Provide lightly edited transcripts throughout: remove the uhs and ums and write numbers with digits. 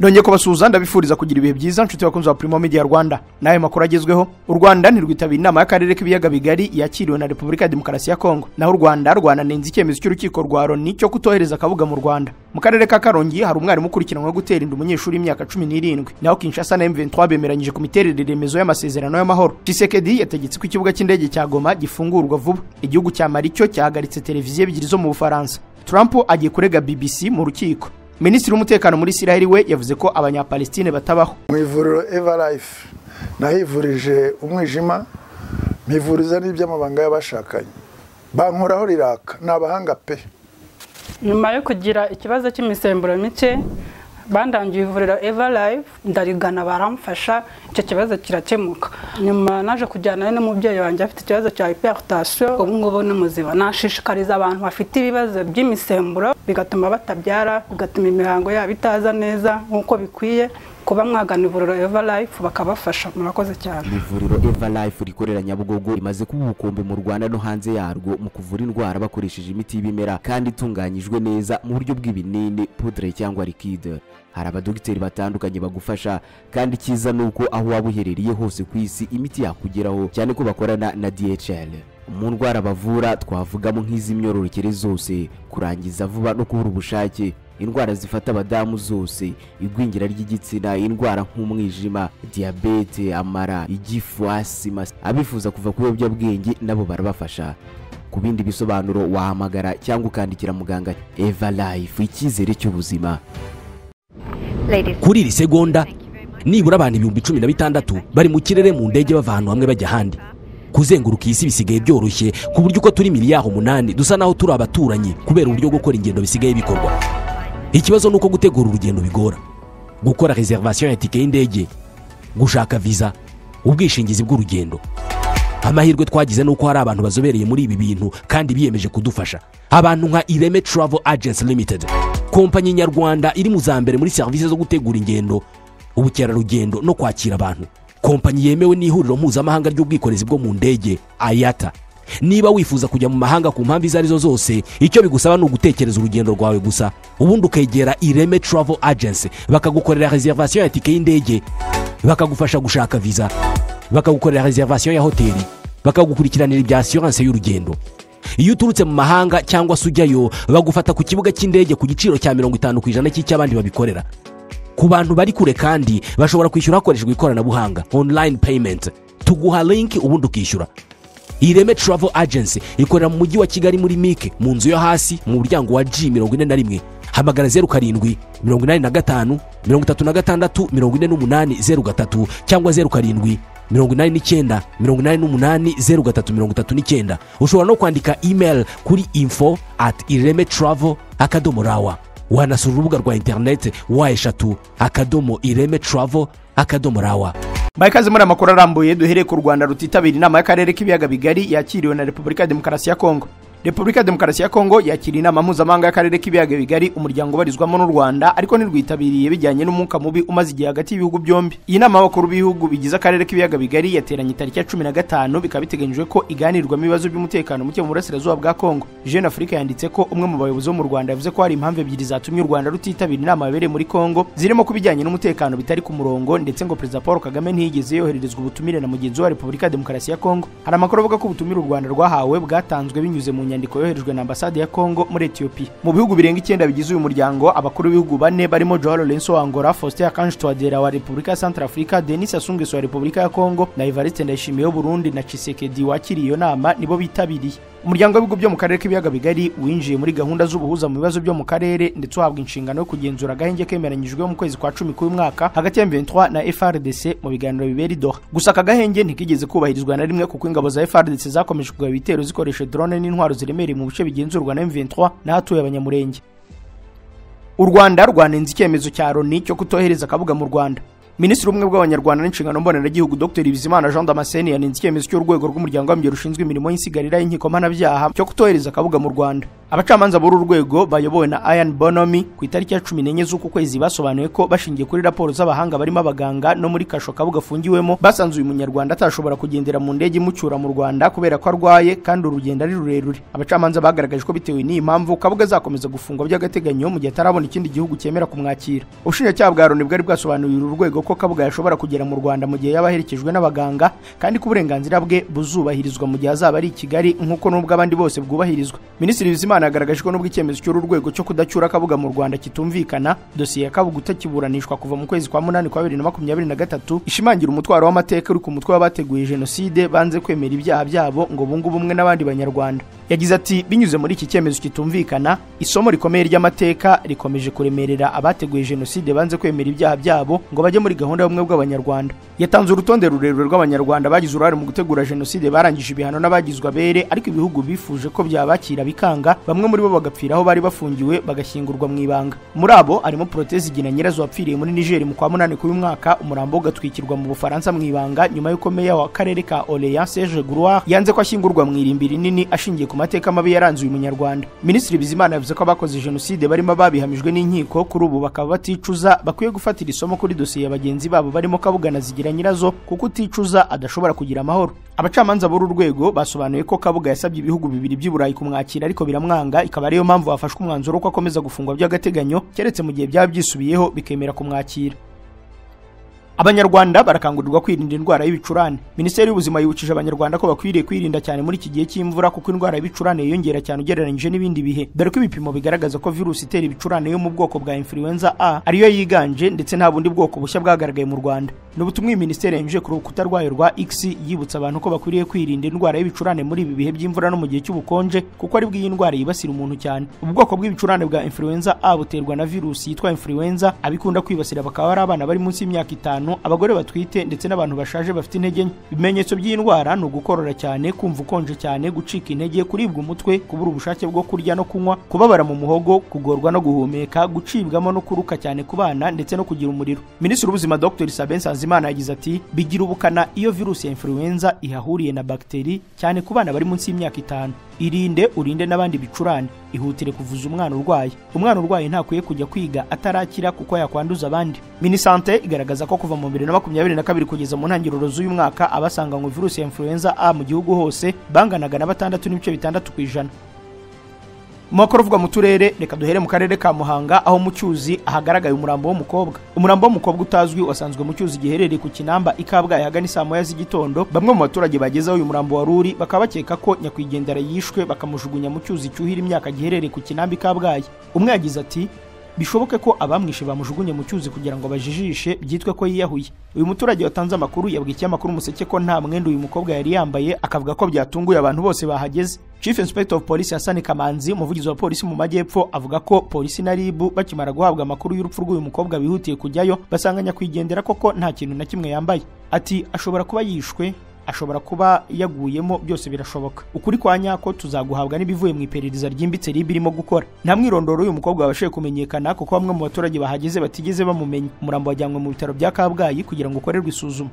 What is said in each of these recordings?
Nonye ko basuhuza ndabifuriza kugira ibihe byiza nshuti bakunze wa Primo Media Rwanda. Naye makuru agezweho. U Rwanda ntirwitabira inama y'akarere k'ibiyaga bigari yakiriwe na Repubulika ya Demokarasi ya Kongo. Naho u Rwanda rwananenze icyemezo cy'urukiko rwa Loni cyo kutohereza akabuga mu Rwanda. Mu karere ka Karongi hari umwarimu ukurikiranwe gutera inda umunyeshuri imyaka 17. Naho Kinshasa na M23 bemeranyije ku miterere remezo y'amasezerano y'amahoro. Tshisekedi yategetse ko ikibuga cy'indege cya Goma gifungurwa vuba. Igihugu cya Mali cyo cyahagaritse televiziyo ebyiri zo mu Bufaransa. Trump agiye kurega BBC mu rukiko. Minisitiri w'umutekano muri Isiraheli we yavuze ko abanyapalestine batabaho. Mu ivuriro Everlife nahivurije umwijima, mpivuriza n'iby'amabanga y'abashakanye. Bankoraho riraka n'abahanga pe. Nyuma yo kugira ikibazo cy'imisemburo mike bandangiye ivuriro Everlife ndarigana baramfasha icyo kibazo kirakemuka. Nyuma naje kujyana n'umubyeyi wanjye afite ikibazo cya hypertension, ubu ngubu n'umuziba. Nashishikariza abantu bafite ibibazo by'imisemburo bigatuma batabyara, bigatuma imihango yabo itaza neza nkuko bikwiye, kuba mwagana ivuriro Everlife bakabafasha. Murakoze cyane. Ivuriro Everlife rikorera Nyabugogo rimaze kuba ubukombe mu Rwanda no hanze yarwo mu kuvura indwara bakoresheje imiti y'ibimera kandi itunganyijwe neza mu buryo bw'ibinini, poudre cyangwa liquide. Hari abadogiteri batandukanye bagufasha kandi kiza nuko aho waba uherereye hose ku isi imiti yakugeraho, cyane ko bakorana na DHL. Mu ndwara bavura twavugamo nk'iz'imyororokere zose, kurangiza vuba no kubura ubushake, indwara zifata abadamu zose, igwingira ry'igitsina, indwara nk'umwijima, diabete, amara, igifu, asima. Abifuza kuva ku biyobyabwenge nabo barabafasha. Ku bindi bisobanuro wahamagara cyangwa ukandikira muganga. Everlife, icyizere cy'ubuzima. Kuri iri segonda nibura abantu 16,000 bari mu kirere mu ndege bava ahantu hamwe bajya ahandi. Kuzenguruka isi bisigaye byoroshye ku buryo uko turi miliyari 8 dusa naho turi abaturanyi kubera uburyo bwo gukora ingendo bisigaye bikorwa. Ikibazo nuko gutegura urugendo bigora, gukora reservation ya tike y'indege, gushaka visa, ubwishingizi bw'urugendo. Amahirwe twagize nuko hari abantu bazobereye muri ibi bintu kandi biyemeje kudufasha. Abantu nka Ireme Travel Agents Limited, kompanyi nyarwanda iri mu zambere muri service zo gutegura ingendo, ubukerarugendo no kwakira abantu. Kompanyi yemewe n'ihuriro mpuzamahanga ry'ubwikorezi bwo mu ndege IATA. Niba wifuza kujya mu mahanga ku mpamvu izo arizo zose, icyo bigusaba ni ugutekereza urugendo rwawe gusa, ubundi ukegera Ireme Travel Agency bakagukorera reservation ya tike y'indege, bakagufasha gushaka visa, bakagukorera reservation ya hoteli, bakagukurikiranira ibya assurance y'urugendo. Iyo uturutse mu mahanga cyangwa se ujyayo, bagufata ku kibuga cy'indege ku giciro cya 50% cy'abandi babikorera. Ku bantu bari kure kandi bashobora kwishyura hakoreshejwe ikoranabuhanga, online payment. Tuguha link ubundi ukishyura. Ireme Travel Agency ikorera mu mujyi wa Kigali muri Mike, mu nzu yo hasi mu muryango wa G41. Hamagara 07 85 36 48 cyangwa 07 89 88 Ushobora no kwandika email kuri info@iremetravel.rawa. Wanasura urubuga rwa internet wa3iremetravel.rawa. Bayikaze muri amakuru arambuye duhereye ku Rwanda rutitabira inama y'akarere k'ibiyaga bigari yakiriwe na Repubulika ya Demokarasi ya Kongo. Repubulika ya Demokarasi ya Kongo yakira inama mpuzamahanga y'akarere k'ibiyaga bigari umuryango barizwamo n'u Rwanda, ariko ntirwitabiriye bijyanye n'umwuka mubi umaze igihe hagati y'ibihugu byombi. Iyi nama y'abakuru b'ibihugu bigize akarere k'ibiyaga bigari yateranye tariki ya 15 bikaba biteganyijwe ko iganirwamo ibibazo by'umutekano muke mu burasirazuba bwa Kongo. Jeune Afrique yanditse ko umwe mu bayobozi bo mu Rwanda yavuze ko hari impamvu ebyiri zatumye u Rwanda rutitabira inama yabereye muri Kongo, zirimo kubijyanye n'umutekano bitari ku murongo, ndetse ngo Perezida Paul Kagame ntiyigeze yohererezwa ubutumire na mugenzi wa Repubulika ya Demokarasi ya Kongo. Hari amakuru avuga ko ubutumire u Rwanda rwahawe bwatanzwe binyuze mu nyandiko yoherejwe na Ambasade ya Kongo muri Ethiopia. Mu bihugu birenga 9 bigize uyu muryango, abakuru b'ibihugu 4 barimo Joao Lourenço wa Angola, Faustin Archange Touadera wa Repubulika ya Centrafrica, Denis Sassou Nguesso wa Repubulika ya Kongo na Evariste Ndayishimiye wa Burundi na Tshisekedi wakiriye iyo nama nibo bitabiriye. Umuryango w'ibihugu byo mu karere k'ibiyaga bigari winjiye muri gahunda z'ubuhuza mu bibazo byo mu karere, ndetse uhabwa inshingano yo kugenzura agahenge kemeranyijwe mu kwezi kwa 10 k'uyu mwaka hagati ya M23 na FARDC mu biganiro bibera i Doha. Gusa aka gahenge ntikigeze kubahirizwa na rimwe kuko ingabo za FARDC zakomeje kugaba ibitero zikoresha drone n'intwaro ziremereye mu bice bigenzurwa na M23 n'ahatuye abanyamurenge. U Rwanda rwanenze icyemezo cya Loni cyo kutohereza akabuga mu Rwanda. Minisitiri w'ubumwe bw'abanyarwanda n'inshingano mboneragihugu Dr Bizimana Jean Damascene yanenze icyemezo cy'urwego rw'umuryango w'abimbye rushinzwe imirimo y'insigarira y'inkiko mpanabyaha cyo kutohereza akabuga mu Rwanda. abacamanza b'uru rwego bayobowe na Ian Bonomi ku itariki ya 14 z'uku kwezi basobanuye ko bashingiye kuri raporo z'abahanga barimo abaganga no muri kasho Kabuga afungiwemo basanze uyu munyarwanda atashobora kugendera mu ndege imucyura mu Rwanda kubera ko arwaye kandi urugendo ari rurerure. Abacamanza bagaragaje ko bitewe n'iyi mpamvu Kabuga azakomeza gufungwa by'agateganyo mu gihe atarabona ikindi gihugu cyemera kumwakira. Ubushinjacyaha bwa Loni bwari bwasobanuye uru rwego ko Kabuga yashobora kugera mu Rwanda mu gihe yabaherekejwe n'abaganga kandi ko uburenganzira bwe buzubahirizwa mu gihe azaba ari i Kigali nk'uko n'ubwo abandi bose bwubahirizwa. Minisitiri Bizimana yagaragaje ko n'ubwo icyemezo cy'uru rwego cyo kudacyura Kabuga mu Rwanda kitumvikana, dosiye ya Kabuga utakiburanishwa kuva mu kwezi kwa 8 kwa 2023 ishimangira umutwaro w'amateka uri ku mutwe w'abateguye jenoside banze kwemera ibyaha byabo ngo bungu bumwe n'abandi banyarwanda. Yagize ati binyuze muri iki cyemezo kitumvikana, isomo rikomeye ry'amateka rikomeje kuremerera abateguye jenoside banze kwemera ibyaha byabo ngo bajye muri gahunda y'ubumwe bw'abanyarwanda. Yatanze urutonde rurerure rw'abanyarwanda bagize uruhare mu gutegura jenoside barangije ibihano n'abagizwe abere, ariko ibihugu bifuje ko byabakira bikanga, bamwe muri bo bagapfira aho bari bafungiwe bagashyingurwa mu ibanga. Muri abo harimo Protezi Gina Nyirazo wapfiriye muri Niger mu kwa 8 k'uyu mwaka, umurambo ugatwikirwa mu Bufaransa mu ibanga nyuma y'uko meya wa karere ka Orléans Serge Grouard yanze ko ashyingurwa mu irimbi rinini ashingiye ku mateka mabi yaranze uyu munyarwanda. Minisitiri Bizimana yavuze ko abakoze jenoside barimo babihamijwe n'inkiko kuri ubu bakaba baticuza, bakwiye gufatira isomo kuri dosiye ya bagenzi babo barimo Kabuga na Zigira Nyirazo kuko uticuza adashobora kugira amahoro. Abacamanza b'uru rwego basobanuye ko Kabuga yasabye ibihugu bibiri by'Iburayi kumwakira ariko biramwanga, ikaba ariyo mpamvu hafashwe umwanzuro ko akomeza gufungwa by'agateganyo keretse mu gihe byaba byisubiyeho bikemera kumwakira. Abanyarwanda barakangurirwa kwirinda indwara y'ibicurane. Minisiteri y'ubuzima yibukije abanyarwanda ko bakwiriye kwirinda cyane muri iki gihe cy'imvura kuko indwara y'ibicurane yiyongera cyane ugereranyije n'ibindi bihe, dore ko ibipimo bigaragaza ko virusi itera ibicurane yo mu bwoko bwa influenza A ariyo yiganje ndetse nta bundi bwoko bushya bwagaragaye mu Rwanda. N'ubutumwa iyi minisiteri yanyujije ku rukuta rwayo rwa X yibutsa abantu ko bakwiriye kwirinda indwara y'ibicurane muri ibi bihe by'imvura no mu gihe cy'ubukonje kuko ari bw'iyi ndwara yibasira umuntu cyane. Ubwoko bw'ibicurane bwa influenza A buterwa na virusi yitwa influenza, abikunda kwibasira bakaba ari abana bari munsi y'imyaka 5, abagore batwite ndetse n'abantu bashaje bafite intege nke. Ibimenyetso by'iyi ndwara ni ugukorora cyane, kumva ukonje cyane, gucika intege, kuribwa umutwe, kubura ubushake bwo kurya no kunywa, kubabara mu muhogo, kugorwa no guhumeka, gucibwamo no kuruka cyane ku bana ndetse no kugira umuriro. Minisitiri w'ubuzima Dr. Sabin Nsanzimana yagize ati bigira ubukana iyo virusi ya influenza ihahuriye na bakteri cyane ku bana bari munsi y'imyaka 5. Urinde n'abandi bicurane, ihutire kuvuza umwana urwaye. Umwana urwaye ntakwiye kujya kwiga atarakira kuko yakwanduza abandi. Minisante igaragaza ko kuva mu 2022 kugeza mu ntangiriro z'uyu mwaka abasanganywe virusi ya influenza A mu gihugu hose banganaga na 6.6%. Makuru uvuga mu turere, reka duhere mu karere ka Muhanga aho mu Cyuzi ahagaragaye umurambo w'umukobwa. Umurambo w'umukobwa utazwi wasanzwe mu Cyuzi giherereye ku Kinamba Ikabwayi hagana saa 9 z'igitondo. Bamwe mu baturage bagezeho uyu murambo waruri bakaba bakeka ko nyakwigendera yishwe bakamujugunya mu Cyuzi cyuhira imyaka giherereye ku Kinamba Ikabwayi. Umwe yagize ati bishoboke ko abamwishe bamujugunye mu Cyuzi kugira ngo bajijishe byitwe ko yiyahuye. Uyu muturage watanze amakuru yabwiye amakuru Umuseke ko nta mwenda uyu mukobwa yari yambaye, akavuga ko byatunguye abantu bose bahageze. Chief Inspector of Police Hassan Kamanzi, umuvugizi wa polisi mu Majyepfo, avuga ko polisi na RIB bakimara guhabwa amakuru y'urupfu rw'uyu mukobwa bihutiye kujyayo basanganya kwigendera koko nta kintu na kimwe yambaye. Ati ashobora kuba yishwe, ashobora kuba yaguyemo, byose birashoboka. Ukuri kwa nyako tuzaguhabwa n'ibivuye mu iperereza ryimbitse RIB irimo gukora. Nta mwirondoro uyu mukobwa wabashe kumenyekana kuko bamwe mu baturage bahageze batigeze bamumenya. Umurambo wajyanywe mu bitaro bya Kabgayi kugira ngo ukorerwe isuzuma.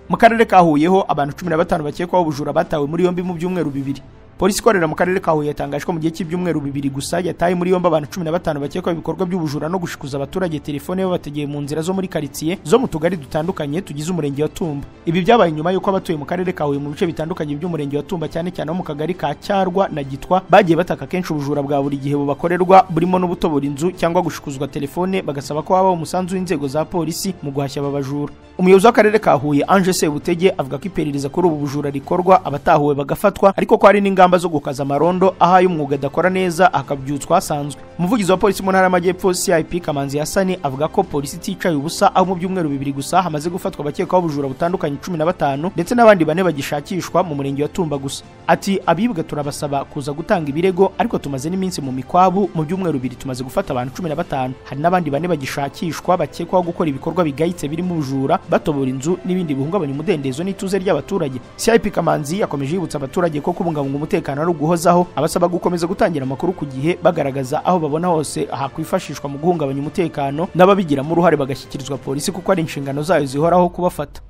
Mu karere ka Huyeho abantu 15 bakekwaho ubujura batawe muri yombi mu byumweru 2. Polisi ikorera mu karere ka Huye yatangaje ko mu gihe cy'ibyumweru 2 gusa yataye muri yombi abantu 15 bakekwaho ibikorwa by'ubujura no gushikuza abaturage telefone babategeye mu nzira zo muri quartier zo mu tugari dutandukanye tugize umurenge wa Tumba. Ibi byabaye nyuma yuko abatuye mu karere ka Huye mu bice bitandukanye by'umurenge wa Tumba cyane cyane mu kagari ka Cyarwa na Gitwa bagiye bataka kenshi ubujura bwa buri gihe bubakorerwa burimo n'ubutobora inzu cyangwa gushikuzwa telefone, bagasaba ko habaho umusanzu w'inzego za polisi mu guhashya abajura. Umuyobozi w'akarere ka Huye Ange Sebutege avuga ko iperereza kuri ubu bujura rikorwa abatahuwe bagafatwa, ariko ko hari n'ingamba zo gukaza amarondo ahaye umwuga adakora neza akabyutswa asanzwe. Umuvugizi wa polisi mu ntara y'Amajyepfo CIP Kamanzi Hassan avuga ko polisi iticaye ubusa aho mu byumweru 2 gusa hamaze gufatwa abakekwaho ubujura butandukanye 15 ndetse n'abandi 4 bagishakishwa mu murenge wa Tumba gusa. Ati abibwa turabasaba kuza gutanga ibirego, ariko tumaze n'iminsi mu mikwabu, mu byumweru 2 tumaze gufata abantu 15, hari n'abandi 4 bagishakishwa bakekwaho gukora ibikorwa bigayitse birimo ubujura, batobora inzu n'ibindi bihungabanya umudendezo n'ituze ry'abaturage. CIP Kamanzi yakomeje yibutsa abaturage ko kubungabunga umutekano ari uguhozaho, abasaba gukomeza gutangira amakuru ku gihe bagaragaza aho babona hose hakwifashishwa mu guhungabanya umutekano, n'ababigiramo uruhare bagashyikirizwa polisi kuko ari inshingano zayo zihoraho kubafata.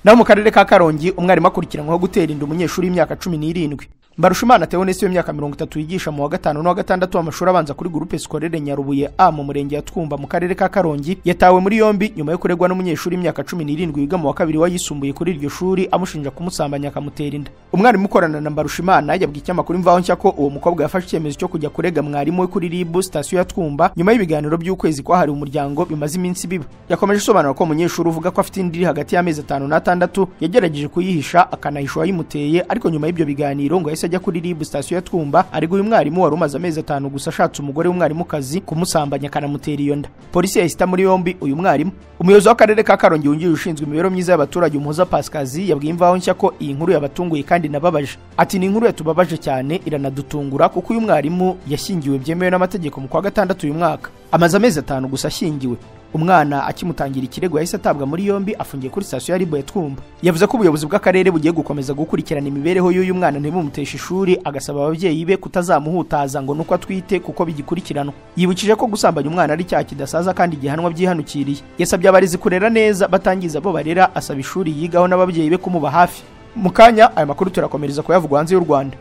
Naho mu karere ka Karongi umwarimu akurikiranyweho gutera inda umunyeshuri w'imyaka 17. Mbarushimana Theoneste w'imyaka 30 yigisha mu wa 5 no wa 6 w'amashuri abanza kuri groupe scolaire Nyarubuye A mu murenge ya Twumba mu karere ka Karongi yatawe muri yombi nyuma yo kuregwa n'umunyeshuri imyaka 17 wiga mu wa 2 wayisumbuye kuri iryo shuri amushinja kumusambanya akamutera inda. Umwarimu ukorana na Mbarushimana yabwiye ikinyamakuru Imvaho Nshya ko uwo mukobwa yafashe icyemezo cyo kujya kurega mwarimu we kuri RIB station ya Twumba nyuma y'ibiganiro by'ukwezi kwahari umuryango bimaze iminsi biba. Yakomeje sobanura ko umunyeshuri uvuga ko afite indiri hagati y'amezi 5 na 6 yagerageje kuyihisha akanahisha wayimuteye, ariko nyuma y'ibyo biganiro ngo yahise ajya kuri RIB station ya Twumba ariko uyu mwarimu wari umaze amezi 5 gusa ashatse umugore w'umwarimukazi kumusambanya akanamutera iyo nda. Polisi yahita muri yombi uyu mwarimu. Umuyobozi w'akarere ka Karongi wungirije ushinzwe imibereho myiza y'abaturage Umuhoza Pascazi yabwiye Imvaho Nshya ko iyi nkuru yabatunguye kandi nababaje. Ati ni inkuru yatubabaje cyane iranadutungura kuko uyu mwarimu yashyingiwe byemewe n'amategeko mu kwa 6 uyu mwaka. Amaze amezi 5 gusa ashyingiwe. Umwana akimutangira ikirego yahise atabwa muri yombi afungiye kuri station ya RIB ya Twumba. Yavuze ko ubuyobozi bw'akarere bugiye gukomeza gukurikirana imibereho y'uyu mwana ntibumuteshe ishuri, agasaba ababyeyi be kutazamuhutaza ngo nuko atwite kuko bigikurikiranwa. Yibukije ko gusambanya umwana ari cyaha kidasaza kandi gihanwa byihanukiriye. Yasabye abarezi kurera neza batangiza abo barera, asaba ishuri yigaho n'ababyeyi be kumuba hafi. Mukanya aya makuru turakomereza ko yavugwa hanze y'u Rwanda.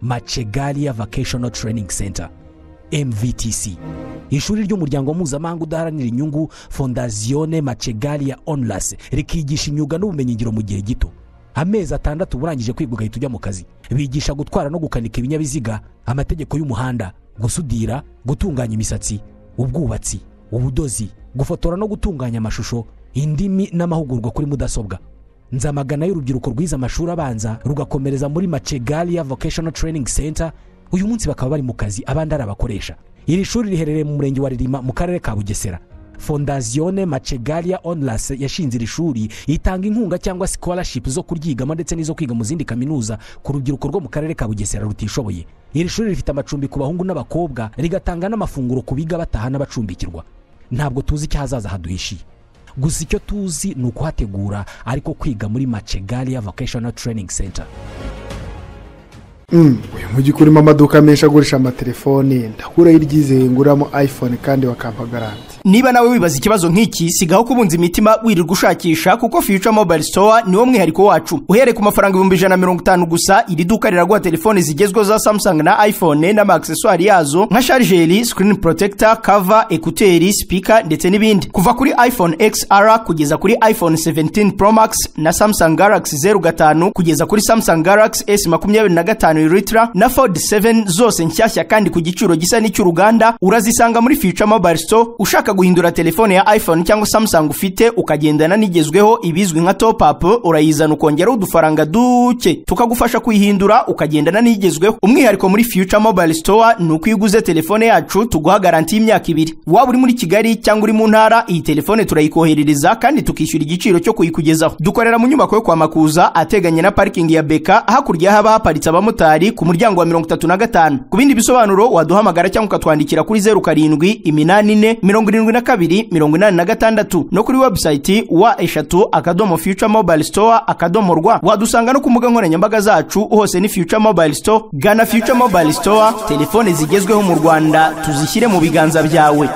Machegalia Vocational Training Center MVTC, ishuri ry'umuryango mpuzamahanga udaharanira inyungu Fondazione Machegalia Onlus rikigisha imyuga n'ubumenyingiro mu gihe gito. Amezi 6 burangije kwiga ugahita ujya mu kazi. Bigisha gutwara no gukanika ibinyabiziga, amategeko y'umuhanda, gusudira, gutunganya imisatsi, ubwubatsi, ubudozi, gufotora no gutunganya amashusho, indimi n'amahugurwa kuri mudasobwa. Nzamagana y'urubyiruko rwiza amashuri abanza rugakomereza muri Machegalia Vocational Training Center. Uyu munsi bakaba bari mu kazi abandi ari abakoresha. Iri shuri riherereye mu murenge wa Ririma mu karere ka Bugesera. Fondazione Machegalia Onlus yashinze iri shuri itanga inkunga cyangwa scholarship zo kuryigamo ndetse n'izo kwiga mu zindi kaminuza ku rubyiruko rwo mu karere ka Bugesera rutishoboye. Iri shuri rifite amacumbi ku bahungu n'abakobwa, rigatanga n'amafunguro ku biga bataha n'abacumbikirwa. Ntabwo tuzi icyo hazaza haduhishiye, gusa icyo tuzi ni ukuhategura ariko kwiga muri Machegalia Vocational Training Center. Uyu mujyi kurimo amaduka menshi agurisha amatelefoni, ndakura iryizeye nguramo iPhone kandi bakampa garanti. Niba nawe wibaza ikibazo nk'iki, sigaho kubunza imitima wirirwa ushakisha kuko Future Mobile Store niwo mwihariko wacu. Uhereye ku mafaranga 150 gusa, iri duka riraguha telefoni zigezweho za Samsung na iPhone n'ama accessoires yazo nka charger, screen protector, cover, écouteurs, speaker ndetse n'ibindi. Kuva kuri iPhone XR kugeza kuri iPhone 17 Pro Max na Samsung Galaxy 05 kugeza kuri Samsung Galaxy S25 Ultra na Fold 7 zose nshyashya kandi ku giciro gisa n'icy'uruganda urazisanga muri Future Mobile Store. Ushaka guhindura telefone ya iPhone cyangwa Samsung ufite ukagendana nigezweho ibizwi nka top up, urayizana ukongera udufaranga duke tukagufasha kuyihindura ukagendana nigezweho. Umwihariko muri Future Mobile Store ni uko iguze telefone yacu tuguha garanti y'imyaka 2. Waba uri muri Kigali cyangwa uri mu ntara, iyi telefone turayikoherereza kandi tukishyura igiciro cyo kuyikugezaho. Dukorera mu nyubako yo kwa Makuza ateganye na parking ya Beka, hakurya haba haparitse abamotari ku muryango wa 35. Ku bindi bisobanuro waduhamagara cyangwa ukatwandikira kuri 07847286 no kuri website wa eshatu@futuremobile-store.rw. Wadusanga no ku mbuga nkoranyambaga zacu hose ni Future Mobile Store. Gana Future Mobile Store, telefone zigezweho mu Rwanda tuzishyire mu biganza byawe.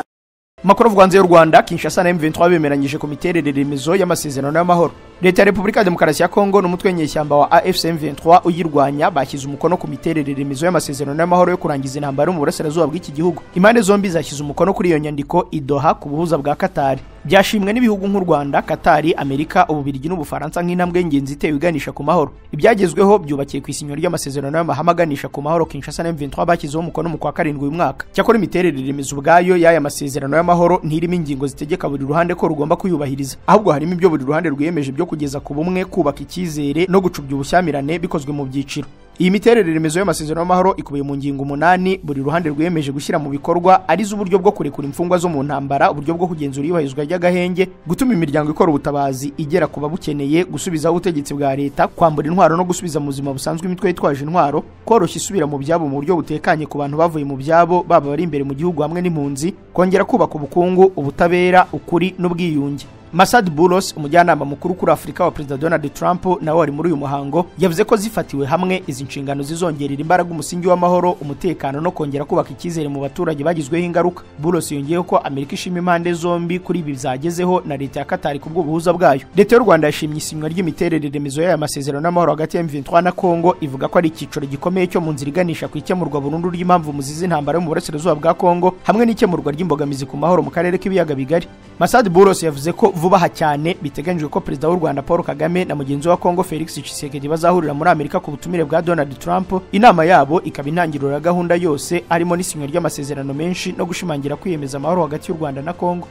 Makuru y'u Rwanda. Kinshasa na M23 bemeranyije ku miterere remezo y'amasezerano y'amahoro. Leta ya Repubulika ya Demokarasi ya Kongo n'umutwe nyeshyamba wa AFC M23 uyirwanya bashyize umukono ku miterere remezo y'amasezerano y'amahoro yo kurangiza intambara mu burasirazuba bw'iki gihugu. Impande zombi zashyize umukono kuri iyo nyandiko i Doha ku buhuza bwa Qatar. Byashimwe n'ibihugu nk'u Rwanda, Qatar, Amerika, Ububiligi n'Ubufaransa nk'intambwe y'ingenzi itewe iganisha ku mahoro. Ibyagezweho byubakiye ku isinywa ry'amasezerano y'amahamaganisha ku mahoro Kinshasa na M23 bashyizeho umukono mu kwa 7 uyu mwaka. Cyakora imiterere remezo ubwayo y'aya masezerano y'amahoro ntirimo ingingo zitegeka buri ruhande ko rugomba kuyubahiriza, ahubwo harimo ibyo buri ruhande rwiyemeje byo kugeza ku bumwe, kubaka icyizere no gucubya ubushyamirane bikozwe mu byiciro. Iyi miterere remezo y'amasezerano y'amahoro ikubiye mu ngingo 8 buri ruhande rwiyemeje gushyira mu bikorwa, ari z'uburyo bwo kurekura imfungwa zo mu ntambara, uburyo bwo kugenzura iyubahirizwa ry'agahenge, gutuma imiryango ikora ubutabazi igera ku babukeneye, gusubizaho ubutegetsi bwa leta, kwambura intwaro no gusubiza mu buzima busanzwe imitwe yitwaje intwaro, koroshya isubira mu byabo mu buryo butekanye ku bantu bavuye mu byabo baba bari imbere mu gihugu hamwe n'impunzi, kongera kubaka ubukungu, ubutabera, ukuri n'ubwiyunge. Masad Boulos umujyanama mukuru kuri Afurika wa Perezida Donald Trump nawe wari muri uyu muhango yavuze ko zifatiwe hamwe izi nshingano zizongerera imbaraga umusingi w'amahoro umutekano no kongera kubaka icyizere mu baturage bagizweho ingaruka. Boulos yongeyeho ko Amerika ishima impande zombi kuri ibi byagezeho na leta ya Qatar ku bw'ubuhuza bwayo. Leta y'u Rwanda yashimye isinywa ry'imiterere remezo y'aya masezerano n'amahoro hagati ya M23 na Congo, ivuga ko ari icyiciro gikomeye cyo mu nzira iganisha ku ikemurwa burundu ry'impamvu muzizi intambara yo mu burasirazuba bwa Congo hamwe n'ikemurwa ry'imbogamizi ku mahoro mu karere k'ibiyaga bigari. Masad Boulos yavuze ko vuba cyane biteganyijwe ko Perezida w'u Rwanda Paul Kagame na mugenzi wa Congo Felix Tshisekedi bazahurira muri Amerika ku butumire bwa Donald Trump. Inama yabo ikaba intangiriro ya gahunda yose arimo n'isinywa ry'amasezerano menshi no gushimangira kwiyemeza amahoro hagati y'u Rwanda na Congo.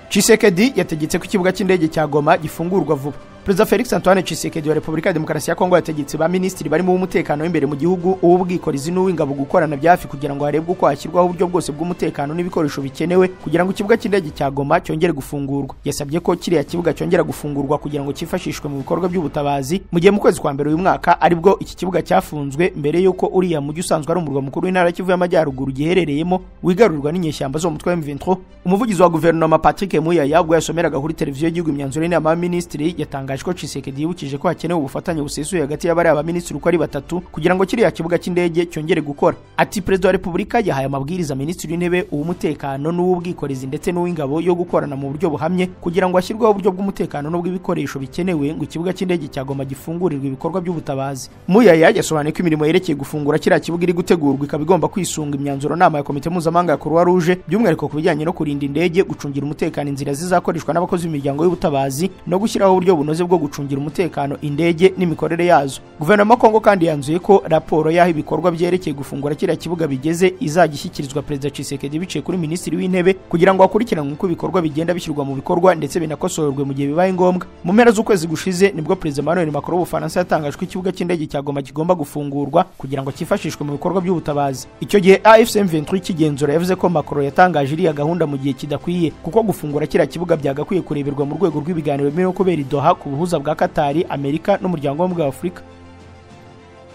Tshisekedi yategetse ko ikibuga cy'indege cya Goma gifungurwa vuba. Perezida Felix Antoine Tshisekedi wa Repubulika ya Demokarasi ya Kongo yategetse ba minisitiri barimo umutekano w'imbere mu gihugu uw'ubwikorezi n'uw'ingabo gukorana byafi kugira ngo harebwe uko hashyirwaho uburyo bwose bw'umutekano n'ibikoresho bikenewe kugira ngo ikibuga cy'indege cya Goma cyongere gufungurwa. Yasabye ko kiriya kibuga cyongera gufungurwa kugira ngo cyifashishwe mu bikorwa by'ubutabazi mu gihe mu kwezi kwa mbere uyu mwaka aribwo iki kibuga cyafunzwe mbere yuko uriya mujyi usanzwe ari umurwa mukuru w'intara Kivu y'Amajyaruguru giherereyemo wigarurirwa n'inyeshyamba zo mu mutwe wa M23. Umuvugizi wa guverinoma Patrick Muyaya ubwo yasomeraga kuri televiziyo y'igihugu imyanzuro y'inama y'abaminisitiri yatangaje ko Tshisekedi yibukije ko hakenewe ubufatanye busesuye hagati y'abari abaminisitiri uko ari batatu kugira ngo kiriya kibuga cy'indege cyongere gukora. Ati Perezida wa Repubulika yahaye amabwiriza minisitiri w'intebe uw'umutekano n'uw'ubwikorezi ndetse n'uw'ingabo yo gukorana mu buryo buhamye kugira ngo hashyirweho uburyo bw'umutekano n'ubw'ibikoresho bikenewe ngo ikibuga cy'indege cya Goma gifungurirwe ibikorwa by'ubutabazi. Muyaya yasobanuye ko imirimo yerekeye gufungura kiriya kibuga iri gutegurwa ikaba igomba kwisunga imyanzuro nama ya komite mpuzamahanga ya Croix Rouge by'umwihariko ku bijyanye no kurinda indege, gucungira umutekano inzira zizakoreshwa n'abakozi b'imiryango y'ubutabazi no gushyiraho uburyo bunoze bwo gucungira umutekano indege n'imikorere yazo. Guverinoma Kongo kandi yanzuye ko raporo y'aho ibikorwa byerekeye gufungura kiriya kibuga bigeze izagishyikirizwa Perezida Tshisekedi biciye kuri minisitiri w'intebe kugira ngo akurikiranwe uko ibikorwa bigenda bishyirwa mu bikorwa ndetse binakosorwe mu gihe bibaye ngombwa. Mu mpera z'ukwezi gushize nibwo Perezida Emmanuel Macron w'Ubufaransa yatangaje ko ikibuga cy'indege cya Goma kigomba gufungurwa kugira ngo cyifashishwe mu bikorwa by'ubutabazi. Icyo gihe AFC M23 kigenzura yavuze ko Macron yatangaje iriya gahunda mu gihe kidakwiye kuko gufungura kiriya kibuga byagakwiye kureberwa mu rwego rw'ibiganiro birimo kubera i Doha ku buhuza bwa Qatar, Amerika n'umuryango w'ubumwe bwa Afurika.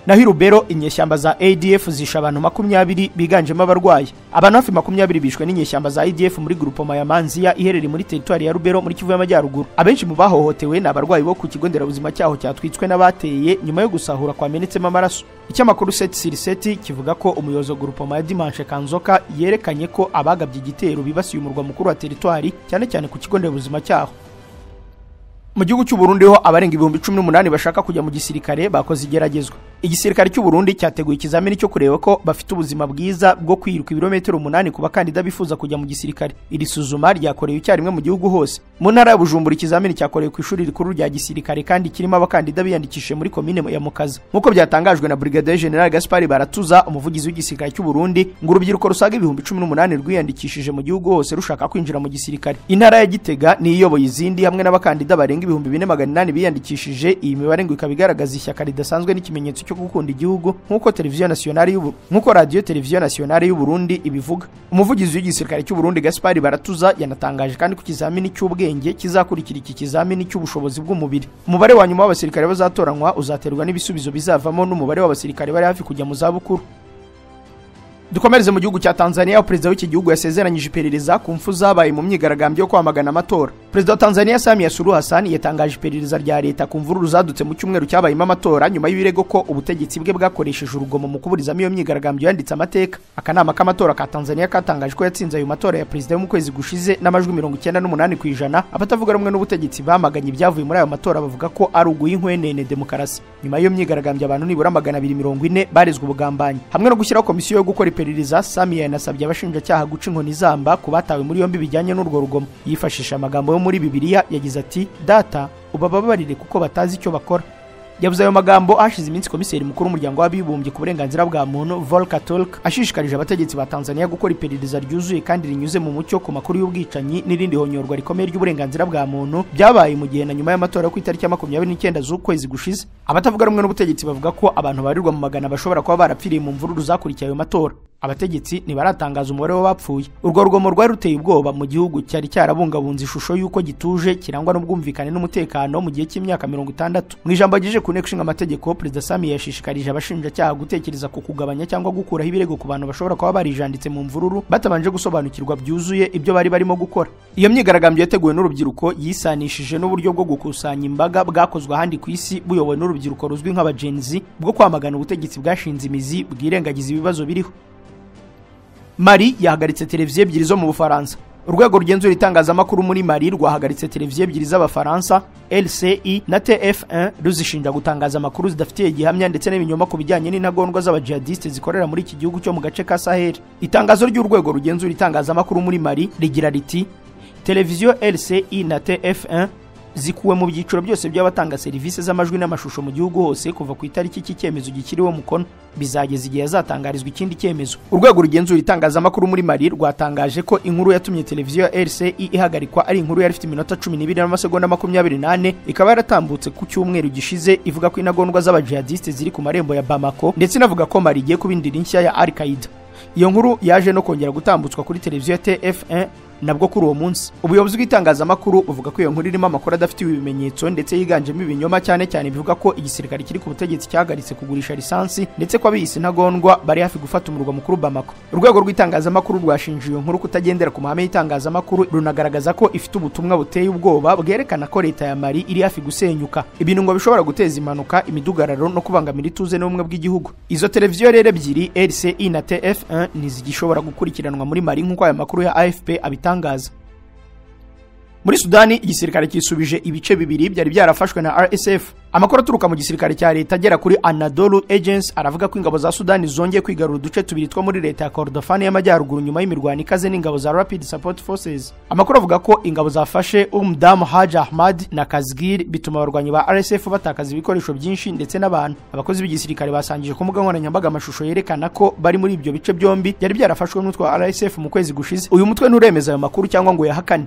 Naho Rubero inyeshyamba za ADF zisha abantu 20 biganjemo abarwayi. Abantu hafi 20 bishwe n'inyeshyamba za ADF muri grupoma ya Manzia iherereye muri territoire ya Rubero muri Kivu y'Amajyaruguru. Abenshi mu bahohotewe ni abarwayi bo ku kigo nderabuzima cyaho cyatwitswe n'abateye nyuma yo gusahura kwamenetsemo amaraso. Icyamakuru 7/7 kivuga ko umuyobozi wa grupoma ya Dimanche Kanzoka yerekanye ko abagabye igitero bibasiye umurwa mukuru wa territoire cyane cyane ku kigo nderabuzima cyaho. Mu gihugu cy'u Burundi ho abarenga 18,000 bashaka kujya mu gisirikare bakoze igeragezwa. Igisirikare cy'u Burundi cyateguye ikizamini cyo kureba ko bafite ubuzima bwiza bwo kwiruka ibirometero 8 ku bakandida bifuza kujya mu gisirikare. Iri suzuma ryakorewe icyarimwe mu gihugu hose. Mu ntara ya Bujumbura ikizamini cyakorewe ku ishuri rikuru rya gisirikare kandi kirimo abakandida biyandikishije muri komine ya Mukaza. Nkuko byatangajwe na Brigadier General Gaspard Baratuza umuvugizi w'igisirikare cy'u Burundi ngo urubyiruko rusaga 18,000 rwiyandikishije mu gihugu hose rushaka kwinjira mu gisirikare. Intara ya Gitega ni iyoboye izindi hamwe n'abakandida barenga 4,800 biyandikishije. Iyi mibare ngo ikabigaragaza ishyaka ridasanzwe n'ikimenyetso cyo gukunda igihugu nkuko Radio Television Nationale y'u Burundi ibivuga. Umuvugizi w'igisirikare cy'u Burundi Gaspard Baratuza yanatangaje kandi ku kizamini cy'ubwenge kizakurikira iki kizamini cy'ubushobozi bw'umubiri. Umubare wa nyuma w'abasirikare bazatoranywa uzaterwa n'ibisubizo bizavamo n'umubare w'abasirikare bari hafi kujya mu zabukuru. Dukomereze mu gihugu cya Tanzania, Perezida w'iki gihugu yasezeranyije iperereza ku mfu zabaye mu myigaragambyo yo kwamagana amatora. Perezida wa Tanzania Samia Suluhu Hassan yatangaje iperereza rya leta ku mvururu zadutse mu cyumweru cyabayemo amatora nyuma y'ibirego ko ubutegetsi bwe bwakoresheje urugomo mu kuburizamo iyo myigaragambyo yanditse amateka. Akanama k'amatora ka Tanzania katangaje ko yatsinze ayo matora ya perezida mu kwezi gushize n'amajwi 98%. Abatavuga rumwe n'ubutegetsi bamaganye ibyavuye muri ayo matora bavuga ko ari uguyinkwenene demokarasi. Nyuma y'iyo myigaragambyo abantu nibura 240 barezwe ubugambanyi hamwe no gushyiraho komisiyo yo gukora iperereza. Samia yanasabye abashinjacyaha guca inkoni zamba ku batawe muri yombi bijyanye n'urwo rugomo. Yifashisha amagambo yo muri Bibiliya yagize ati data ubababarire kuko batazi icyo bakora. Yavuze ayo magambo hashize iminsi komiseri mukuru w'umuryango w'abibumbye ku burenganzira bwa muntu Volker Turk ashishikarije abategetsi ba Tanzania gukora iperereza ryuzuye kandi rinyuze mu mucyo ku makuru y'ubwicanyi n'irindi honyorwa rikomeye ry'uburenganzira bwa muntu byabaye mu gihe na nyuma y'amatora ku itariki ya 29 z'ukwezi gushize. Abatavuga rumwe n'ubutegetsi bavuga ko abantu barirwa mu magana bashobora kuba barapfiriye mu mvururu zakurikiye ayo matora. abategetsi ntibaratangaza umubare w'abapfuye. Urwo rugomo rwari ruteye ubwoba mu gihugu cyari cyarabungabunze ishusho y'uko gituje kirangwa n'ubwumvikane n'umutekano mu gihe cy'imyaka 60. Mu ijambo agejeje ku nteko ishinga amategeko, Perezida Sami yashishikarije abashinjacyaha gutekereza ku kugabanya cyangwa gukuraho ibirego ku bantu bashobora kuba barijanditse mu mvururu batabanje gusobanukirwa byuzuye ibyo bari barimo gukora. Iyo myigaragambyo yateguwe n'urubyiruko yisanishije n'uburyo bwo gukusanya imbaga bwakozwe ahandi ku isi buyobowe n'urubyiruko ruzwi nk'aba Gen Z bwo kwamagana ubutegetsi bwashinze imizi bwirengagiza ibibazo biriho. Mali yahagaritse televiziyo ebyiri zo mu Bufaransa. Urwego rugenzura itangazamakuru muri Mali rwahagaritse televiziyo ebyiri z'Abafaransa LCI na TF1 ruzishinja gutangaza amakuru zidafitiye gihamya ndetse n'ibinyoma ku bijyanye n'intagondwa z'abajihadiste zikorera muri iki gihugu cyo mu gace ka Sahel. Itangazo ry'urwego rugenzura itangazamakuru muri Mali rigira riti televiziyo LCI na TF1 zikuwe mu byiciro byose by'abatanga serivisi z'amajwi n'amashusho mu gihugu hose kuva ku itariki y'icyemezo gikiriwe mukono bizageza igihe yazatangarizwa ikindi cyemezo. Urwego rugenzura itangazamakuru muri Mali rwatangaje ko inkuru yatumye televiziyo LCI ihagarikwa ari inkuru yari ifite iminota 12 n'amasegonda 28 ikaba yaratambutse ku cyumweru gishize ivuga ko intagondwa z'abajihadiste ziri ku marembo ya Bamako ndetse inavuga ko Mali igiye kubindira inshya ya Al-Qaeda. Iyo nkuru yaje no kongera gutambutswa kuri televiziyo ya TF1 nabwo kuri uwo munsi. Ubuyobozi bw'itangazamakuru buvuga ko iyo nkuru irimo amakuru adafitiwe ibimenyetso ndetse yiganjemo ibinyoma cyane bivuga ko igisirikare kiri ku butegetsi cyahagaritse kugurisha lisansi ndetse ko abiyise ntagondwa bari hafi gufata umurwa mukuru Bamako. Urwego rw'itangazamakuru rwashinje iyo nkuru kutagendera ku mahame y'itangazamakuru runagaragaza ko ifite ubutumwa buteye ubwoba bwerekana ko leta ya Mali iri hafi gusenyuka, ibintu ngo bishobora guteza impanuka, imidugararo no kubangamira ituze n'ubumwe bw'igihugu. Izo televiziyo rero ebyiri LCI na TF1 ntizigishobora gukurikiranwa muri Mali nk'uko aya makuru ya AFP abitangaza. Muri Sudani igisirikare kisubije ibice bibiri byari byarafashwe na RSF. Amakuru aturuka mu gisirikare cya leta agera kuri Anadolu Agency aravuga ko ingabo za Sudani zongeye kwigarura uduce tubiri two muri leta ya Kordofani y'amajyaruguru nyuma y'imirwano ikaze n'ingabo za Rapid Support Forces. Amakuru avuga ko ingabo zafashe Umdam Haj Ahmad na Kazgir bituma abarwanyi ba RSF batakaza ibikoresho byinshi ndetse n'abantu. Abakozi b'igisirikare basangije ku mbuga nkoranyambaga amashusho yerekana ko bari muri ibyo bice byombi byari byarafashwe n'umutwe wa RSF mu kwezi gushize. Uyu mutwe nturemeza ayo makuru cyangwa ngo yahakane.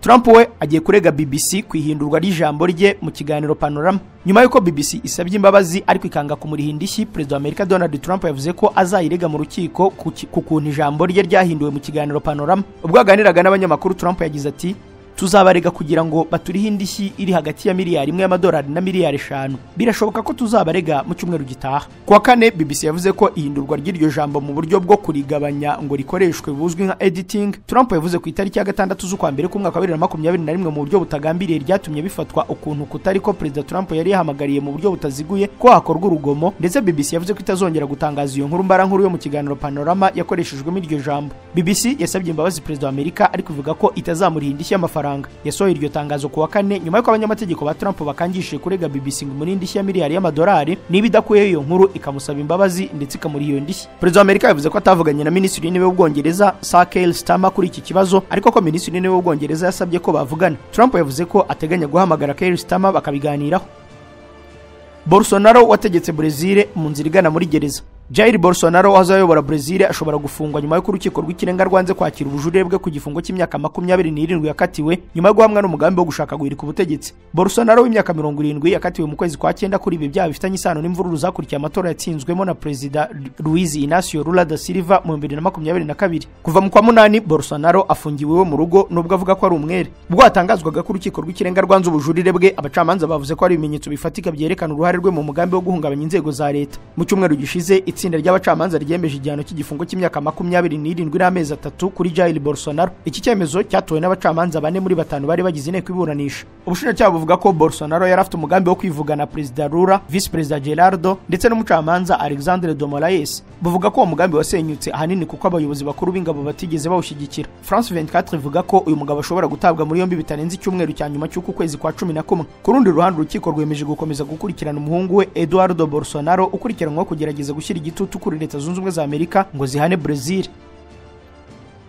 Trump we agiye kurega BBC kwihindurwa ry'ijambo rye mu kiganiro Panorama. Nyuma yuko BBC isabye imbabazi ariko ikanga kumuriha indishyi, Perezida wa Amerika Donald Trump yavuze ko azayirega mu rukiko ku kuntu ijambo rye ryahinduwe mu kiganiro Panorama. Ubwo aganiraga n'abanyamakuru, Trump yagize ati tuzabarega kugira ngo baturihe indishyi iri hagati ya miliyari 1 y'amadolari na miliyari 5. Birashoboka ko tuzabarega mu cyumweru gitaha. Kuwa kane BBC yavuze ko ihindurwa ry'iryo jambo mu buryo bwo kurigabanya ngo rikoreshwe buzwi nka editing. Trump yavuze ku itariki ya 6 z'ukwa mbere k'umwaka wa 2021 mu buryo butagambiriye ryatumye bifatwa ukuntu kutari ko Perezida Trump yari yahamagariye mu buryo butaziguye ko hakorwa urugomo, ndetse BBC yavuze ko itazongera gutangaza iyo nkuru mbarankuru yo mu kiganiro Panorama yakoreshejwemo iryo jambo. BBC yasabye imbabazi Perezida wa Amerika ariko ivuga ko itazamuriha indishyi y'amafaranga. Yasohoye iryo tangazo kuwa kane nyuma y'uko abanyamategeko ba Trump bakangishije kurega BBC ngo muri indishyi ya miliyari y'amadolari niba idakuyeho iyo nkuru ikamusaba imbabazi ndetse ikamuriha iyo ndishyi. Perezida wa Amerika yavuze ko atavuganye na Minisitiri w'Intebe w'Ubwongereza Sir Keir Starmer kuri iki kibazo, ariko ko Minisitiri w'Intebe w'Ubwongereza yasabye ko bavugana. Trump yavuze ko ateganya guhamagara Keir Starmer bakabiganiraho. Bolsonaro wategetse Brazil mu nzira igana muri gereza. Jair Bolsonaro azayobora Brazil ashobora gufungwa nyuma yo urukiko rw'ikirenga rwanze kwakira ubujurire bwe ku gifungo cy'imyaka 27 yakatiwe nyuma yo guhamwa n'umugambi wo gushaka guhirika ubutegetsi. Bolsonaro w'imyaka 70 yakatiwe mu kwezi kwa 9 kuri ibi byaha bifitanye isano n'imvururu zakurikiye amatora yatsinzwemo na Perezida Luiz Inácio Lula da Silva mu 2022. Kuva mu kwa 8 Bolsonaro afungiwe mu rugo nubwo avuga ko ari umwere. Ubwo atangazwaga ku rukiko rw'ikirenga rwanze ubujurire bwe, abacamanza bavuze ko ari ibimenyetso bifatika byerekana uruhare rwe mu mugambi wo guhungabanya inzego za leta. Mu cyumweru gishize itsinda ry'abacamanza ryemeje igihano cy'igifungo cy'imyaka 27 n'amezi 3 kuri Jair Bolsonaro. Iki cyemezo cyatowe n'abacamanza 4 muri 5 bari bagize inteko iburanisha. Ubushinjacyaha buvuga ko Bolsonaro yari afite umugambi wo kwivugana Perezida Lula, Vice Perezida Gerardo ndetse n'umucamanza Alexandre de Moraes. Buvuga ko umugambi wasenyutse ahanini kuko abayobozi bakuru b'ingabo batigeze bawushyigikira. France 24 ivuga ko uyu mugabo ashobora gutabwa muri yombi bitarenze icyumweru cya nyuma cy'uko kwezi kwa 11. Ku rundi ruhande urukiko rwemeje gukomeza gukurikirana umuhungu we Eduardo Bolsonaro ukurikiranwa kugerageza gushyira igitutu kuri Leta Zunze Ubumwe za Amerika ngo zihane Brazil.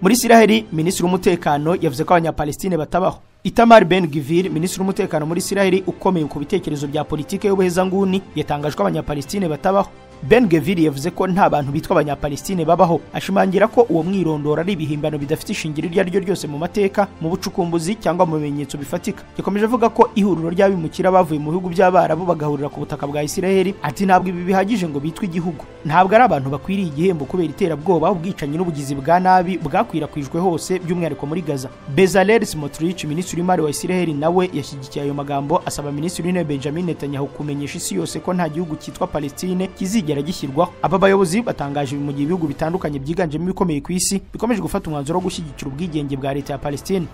Muri Isiraheli, Minisitiri w'Umutekano yavuze ko abanyapalestine batabaho. Itamar Ben-Gvir, Minisitiri w'Umutekano muri Isiraheli ukomeye ku bitekerezo bya politike y'ubuhezanguni, yatangaje ko abanyapalestine batabaho. Ben Gvir yavuze ko nta bantu bitwa abanyapalestine babaho, ashimangira ko uwo mwirondoro ari ibihimbano bidafite ishingiro iryo ari ryo ryose mu mateka, mu bucukumbuzi cyangwa mu bimenyetso bifatika. Yakomeje avuga ko ihuriro ry'abimukira bavuye mu bihugu by'Abarabu bagahurira ku butaka bwa Isiraheli, ati ntabwo ibi bihagije ngo bitwe igihugu, ntabwo ari abantu bakwiriye igihembo kubera iterabwoba, ubwicanyi n'ubugizi bwa nabi bwakwirakwijwe hose by'umwihariko muri Gaza. Bezalel Smotrich, minisitiri w'imari wa Isiraheli, nawe yashyigikiye ayo magambo, asaba minisitiri w'intebe Benjamin Netanyahu kumenyesha isi yose ko nta gihugu cyitwa Palestine kizigera gishyirwaho. Aba bayobozi batangaje mu gihe ibihugu bitandukanye byiganjemo ibikomeye ku isi bikomeje gufata umwanzuro wo gushyigikira ubwigenge bwa leta ya Palestine.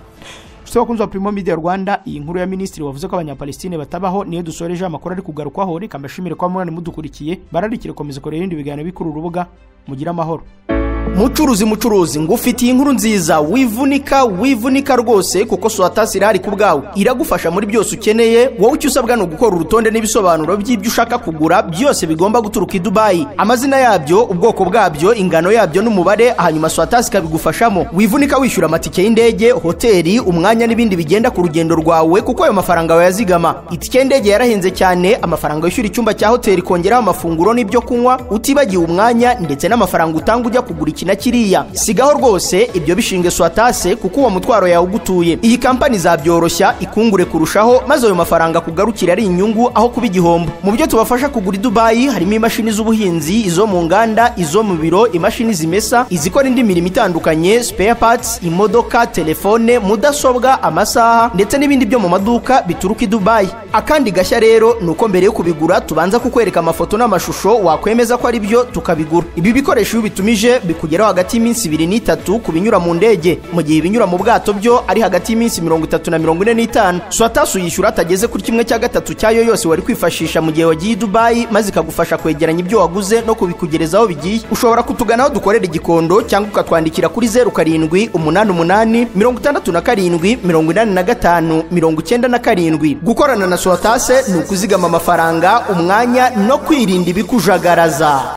Bakunzi wa Primo Media Rwanda, iyi nkuru ya minisitiri wavuze ko abanyapalestine batabaho niyo dusoreje amakuru ari kugarukwaho. Reka mbashimire kwa murane mudukurikiye, bararikire komeza korera ibindi biganiro bikuru urubuga. Mugira amahoro. Mucuruzi ngufitiye inkuru nziza, wivunika rwose kuko Swatasi irahari ku bwawe, iragufasha muri byose ukeneye. Wowe icyo usabwa no gukora urutonde n'ibisobanuro by'ibyo ushaka kugura, byose bigomba guturuka i Dubai, amazina yabyo, ubwoko bwabyo, ingano yabyo n'umubare, hanyuma Swatasi kabigufashamo. Wivunika wishyura amatike y'indege, hoteli, umwanya n'ibindi bigenda ku rugendo rwawe, kuko ayo mafaranga wayazigama. Itike y'indege yarahenze cyane, amafaranga yishyura icyumba cya hoteli kongeraho amafunguro n'ibyo kunywa, utibagiwe umwanya ndetse n'amafaranga utanga ujya kugura na kiriya. Sigaho rwose ibyo bishinge Swatase, kuko uwo mutwaro yawe ugutuye. Iyi kampani zabyoroshya ikungure kurushaho, maze ayo mafaranga kugarukira ari inyungu aho kuba igihombo. Mu byo tubafasha kugura i Dubai harimo imashini z'ubuhinzi, izo mu nganda, izo mu biro, imashini zimesa, izikora indi mirimo itandukanye, spare parts, imodoka, telefone, mudasobwa, amasaha ndetse n'ibindi byo mu maduka bituruka i Dubai. Akandi gashya rero nuko mbere yo kubigura tubanza kukwereka amafoto n'amashusho wakwemeza ko ari byo tukabigura. Ibi bikoresho iyo bitumije bikugeraho hagati y'iminsi 2 n'itatu ku binyura mu ndege, mu gihe ibinyura mu bwato byo ari hagati y'iminsi 30 na 45. Swatasi uyishyura atageze kuri 1/3 cyayo yose wari kwifashisha mu gihe wagiye i Dubai, maze ikagufasha kwegeranya ibyo waguze no kubikugerezaho bigiye. Ushobora kutuganaho dukorera i Gikondo cyangwa ukatwandikira kuri 0788 67 85 97. Gukorana na Swatasi ni ukuzigama amafaranga, umwanya no kwirinda ibikujagaraza.